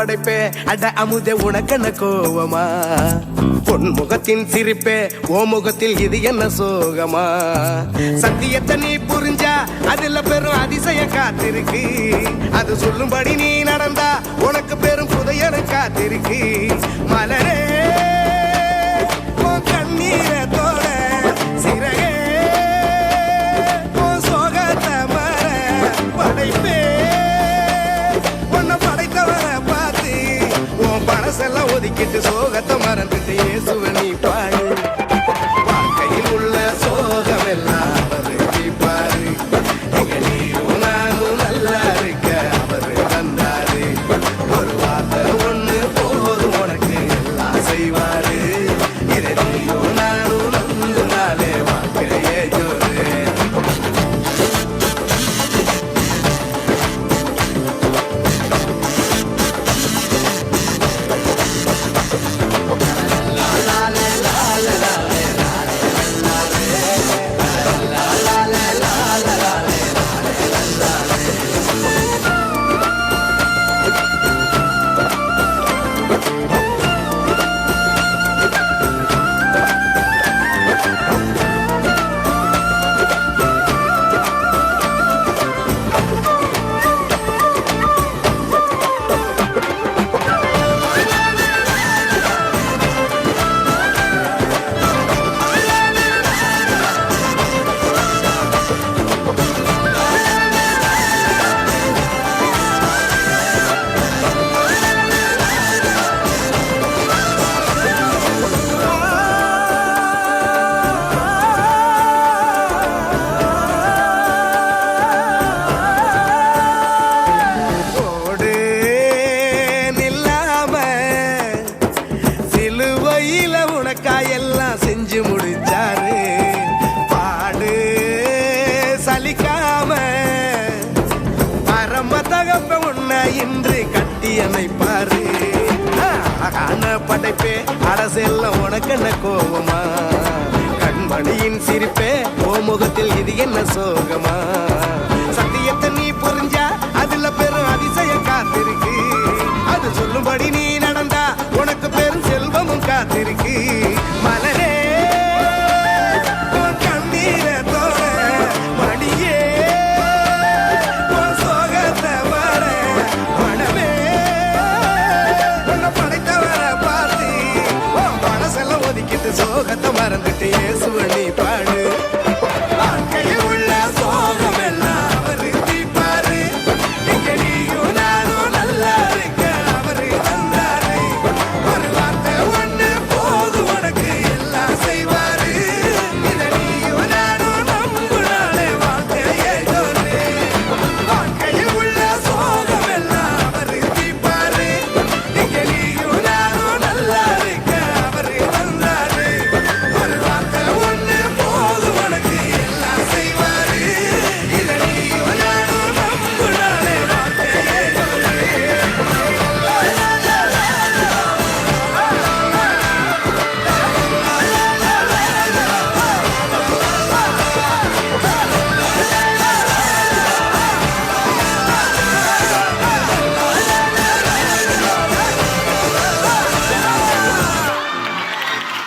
படைப்பே அட அமுதே உனக்கென்ன கோவமா பொன்முகத்தின் சிரிப்பே ஓ முகத்தில் இது என்ன சோகமா சத்தியத்தை நீ புரிஞ்சா அதுல பெரும் அதிசய காத்திருக்கு அது சொல்லும்படி நீ நடந்தா உனக்கு பெரும் புதையன காத்திருக்கு மலரே கண்ணீரத்தோட சிறகே சோகத்தை மர படைப்பே உன்னை படைத்தவரை பார்த்து உன் பழசெல்லாம் ஒதுக்கிட்டு சோகத்தை மறந்துட்டு இயேசுவை நீ பாடு வாழ்க்கையில் உள்ள சோகம் எல்லாம் அவருக்கு பாரு எங்க நீயும் நானும் நல்லா இருக்க அவரு தந்தாரு ஒரு வார்த்தை ஒண்ணு போதும் உனக்கு எல்லாம் செய்வாரு இதை நீயும் நானும் நம்பினாலே வாழ்க்கையே ஜோரு எல்லாம் செஞ்சு முடிச்சாரு பாடு சலிக்காம பரம தகப்ப உன்னை இன்று கட்டி அமைப்பாரு படைப்பே அரசெல்லாம் உனக்கு என்ன கோவமா கண்மணியின் சிரிப்பே ஓ முகத்தில் இது என்ன சோகமா